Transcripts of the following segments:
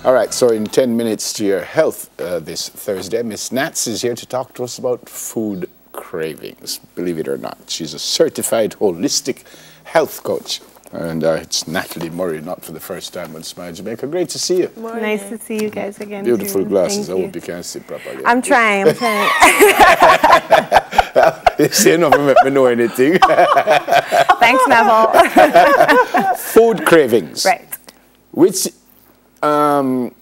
All right, so in 10 minutes to your health this Thursday, Miss Nats is here to talk to us about food cravings. Believe it or not, she's a certified holistic health coach. And it's Natalie Murray, not for the first time on Smile Jamaica. Great to see you. Morning. Nice to see you guys again. Beautiful too. glasses. I hope you can see properly. I'm trying. I'm trying. You see enough to make me know anything. Thanks, Neville. Food cravings. Right. Which, well,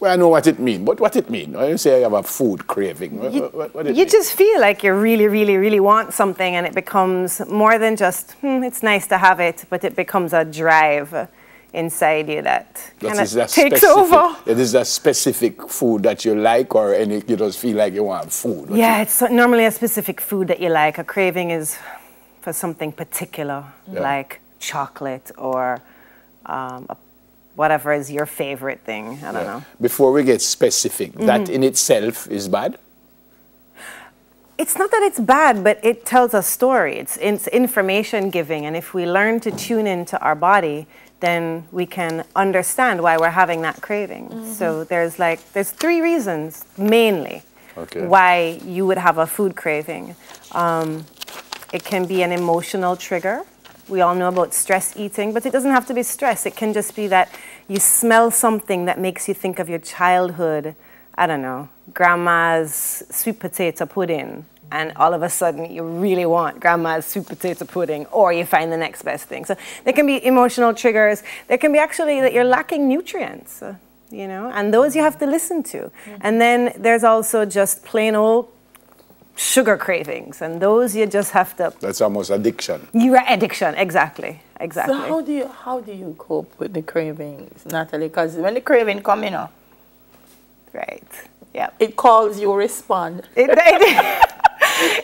I know what it means, but what it means? I say I have a food craving. What it you just feel like you really, really, really want something, and it becomes more than just, it's nice to have it, but it becomes a drive inside you that kind of takes over. It is a specific food that you like, or any, you just feel like you want food? Yeah, it's normally a specific food that you like. A craving is for something particular, like chocolate or whatever is your favorite thing. I don't know. Before we get specific, that in itself is bad? It's not that it's bad, but it tells a story. It's information giving, and if we learn to tune into our body, then we can understand why we're having that craving. So there's three reasons mainly why you would have a food craving. It can be an emotional trigger. We all know about stress eating, but it doesn't have to be stress. It can just be that you smell something that makes you think of your childhood, I don't know, grandma's sweet potato pudding, and all of a sudden you really want grandma's sweet potato pudding, or you find the next best thing. So there can be emotional triggers. There can be actually that you're lacking nutrients, you know, and those you have to listen to. And then there's also just plain old sugar cravings, and those you just have to. That's almost addiction. You're addiction, exactly. So how do you cope with the cravings, Natalie? Because when the craving come in, right, yeah, it calls you respond.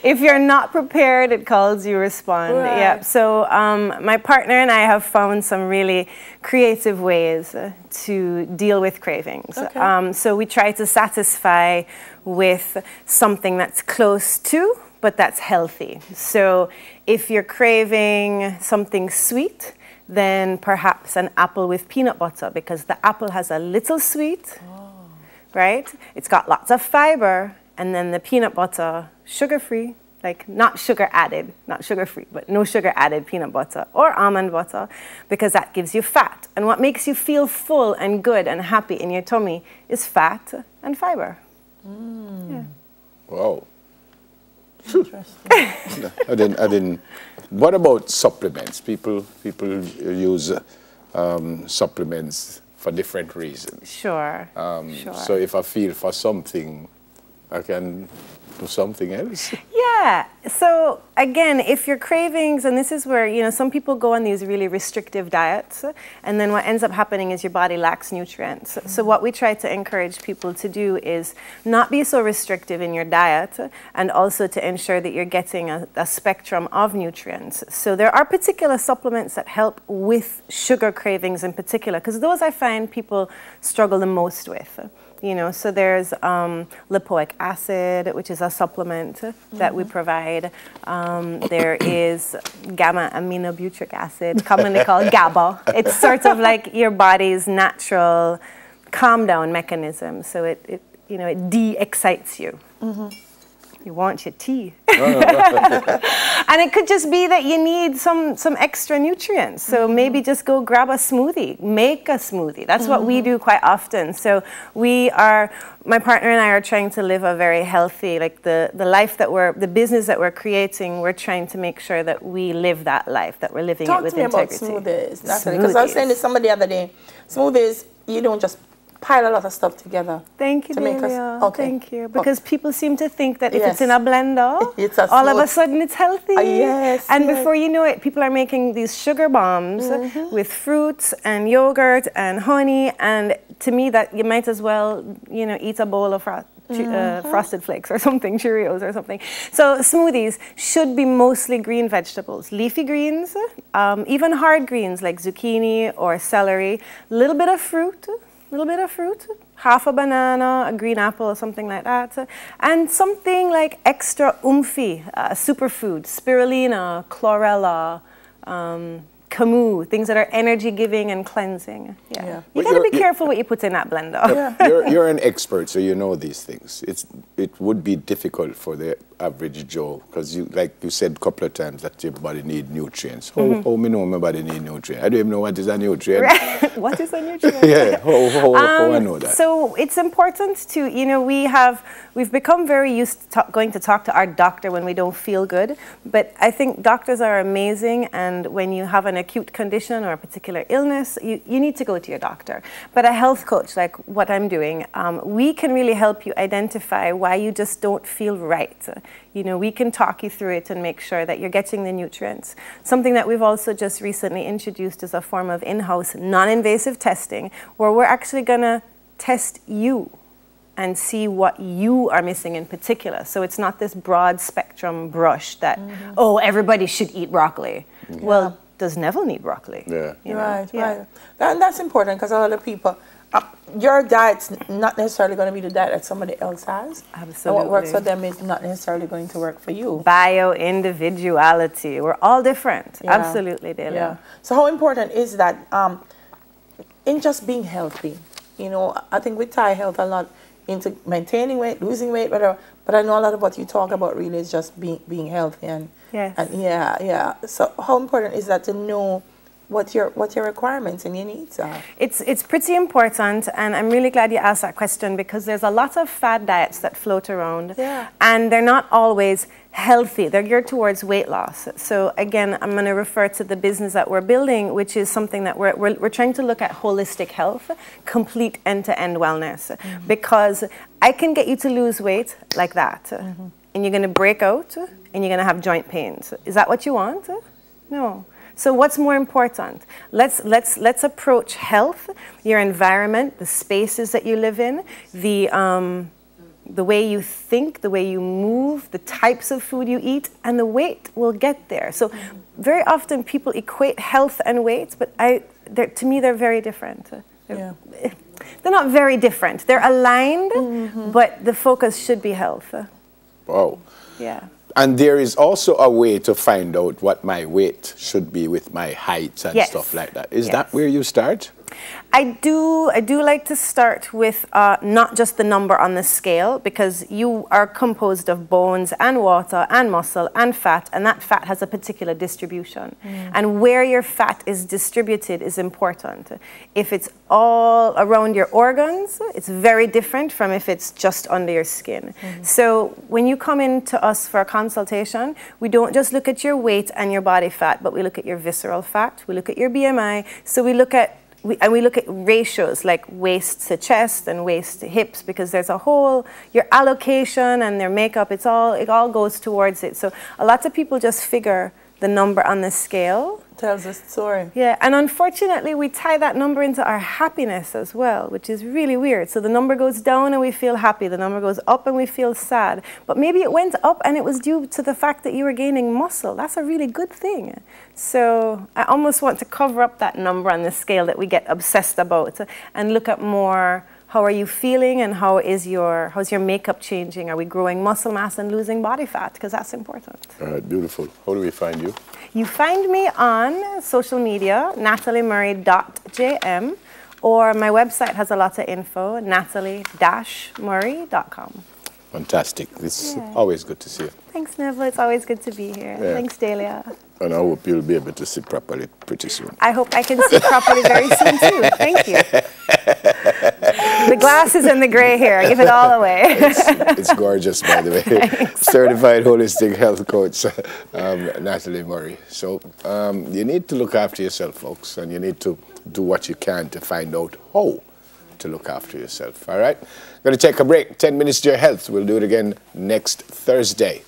If you're not prepared, it calls you respond. Right. Yeah. So my partner and I have found some really creative ways to deal with cravings. Okay. So we try to satisfy with something that's close to, but that's healthy. So if you're craving something sweet, then perhaps an apple with peanut butter, because the apple has a little sweet, right? It's got lots of fiber, and then the peanut butter, sugar-free, like not sugar added, not sugar-free, but no sugar added peanut butter or almond butter, because that gives you fat. And what makes you feel full and good and happy in your tummy is fat and fiber. Yeah. Wow. Interesting. I didn't. What about supplements? People use supplements for different reasons. Sure. So if I feel for something, I can do something else? Yeah. So again, if your cravings, and this is where, you know, some people go on these really restrictive diets, and then what ends up happening is your body lacks nutrients. So what we try to encourage people to do is not be so restrictive in your diet, and also to ensure that you're getting a spectrum of nutrients. So there are particular supplements that help with sugar cravings in particular, because those I find people struggle the most with. You know, so there's lipoic acid, which is a supplement that we provide. There is gamma aminobutyric acid, commonly called GABA. It's sort of like your body's natural calm down mechanism. So it you know, it de-excites you. You want your tea. And it could just be that you need some extra nutrients. So maybe just go grab a smoothie, make a smoothie. That's what we do quite often. So my partner and I are trying to live a very healthy, like the life that the business that we're creating, we're trying to make sure that we live that life, that we're living it with integrity. Talk to me about smoothies, Natalie, because I was saying to somebody the other day, smoothies, you don't just pile a lot of stuff together. Thank you, Delia. Thank you. Because people seem to think that if it's in a blender, all of a sudden it's healthy. And before you know it, people are making these sugar bombs with fruits and yogurt and honey. And to me, that you might as well, you know, eat a bowl of Frosted Flakes or something, Cheerios or something. So smoothies should be mostly green vegetables, leafy greens, even hard greens like zucchini or celery, a little bit of fruit, half a banana, a green apple, or something like that, and something like extra oomphy, superfood, spirulina, chlorella, Camus, things that are energy giving and cleansing. Yeah. You got to be careful what you put in that blender. You're an expert, so you know these things. It would be difficult for the average Joe, because like you said a couple of times that your body need nutrients. How me know my body need nutrients? I don't even know what is a nutrient. Right. What is a nutrient? Yeah, how I know that? So it's important to, you know, we've become very used to going to talk to our doctor when we don't feel good, but I think doctors are amazing, and when you have an acute condition or a particular illness, you need to go to your doctor. But a health coach, like what I'm doing, we can really help you identify why you just don't feel right. You know, we can talk you through it and make sure that you're getting the nutrients. Something that we've also just recently introduced is a form of in-house non-invasive testing, where we're actually going to test you and see what you are missing in particular. So it's not this broad spectrum brush that, oh, everybody should eat broccoli. Yeah. Well, does Neville need broccoli? Yeah. You know? Right. That's important, because a lot of people, your diet's not necessarily going to be the diet that somebody else has. Absolutely. And what works for them is not necessarily going to work for you. Bio-individuality. We're all different. Yeah. Absolutely, Delia. Yeah. So how important is that in just being healthy? You know, I think we tie health a lot into maintaining weight, losing weight, whatever. But I know a lot of what you talk about really is just being healthy. And yeah. So how important is that to know what your requirements and your needs are? It's pretty important, and I'm really glad you asked that question, because there's a lot of fad diets that float around, and they're not always healthy. They're geared towards weight loss. So again, I'm going to refer to the business that we're building, which is something that we're trying to look at holistic health, complete end-to-end wellness, because I can get you to lose weight like that, and you're going to break out, and you're going to have joint pains. Is that what you want? No. So what's more important? Let's approach health, your environment, the spaces that you live in, the way you think, the way you move, the types of food you eat, and the weight will get there. So very often people equate health and weight, but to me they're very different. They're not very different. They're aligned, but the focus should be health. Wow. Yeah. And there is also a way to find out what my weight should be with my height and stuff like that. Is that where you start? I do like to start with not just the number on the scale, because you are composed of bones and water and muscle and fat, and that fat has a particular distribution. And where your fat is distributed is important. If it's all around your organs, it's very different from if it's just under your skin. So when you come in to us for a consultation, we don't just look at your weight and your body fat, but we look at your visceral fat, we look at your BMI, so we look at ratios like waist to chest and waist to hips, because there's a whole, your allocation and their makeup, it all goes towards it. So a lot of people just figure the number on the scale tells a story. Yeah, and unfortunately we tie that number into our happiness as well, which is really weird. So the number goes down and we feel happy, the number goes up and we feel sad. But maybe it went up and it was due to the fact that you were gaining muscle. That's a really good thing. So I almost want to cover up that number on the scale that we get obsessed about and look at more, how are you feeling and how's your makeup changing? Are we growing muscle mass and losing body fat? Because that's important. All right, beautiful. How do we find you? You find me on social media, nataliemurray.jm, or my website has a lot of info, natalie-murray.com. Fantastic. It's always good to see you. Thanks, Neville. It's always good to be here. Yeah. Thanks, Delia. And I hope you'll be able to see properly pretty soon. I hope I can see properly very soon, too. Thank you. The glasses and the gray hair, give it all away. It's gorgeous, by the way. Certified holistic health coach, Natalie Murray. So you need to look after yourself, folks, and you need to do what you can to find out how to look after yourself. All right? Going to take a break. 10 minutes to your health. We'll do it again next Thursday.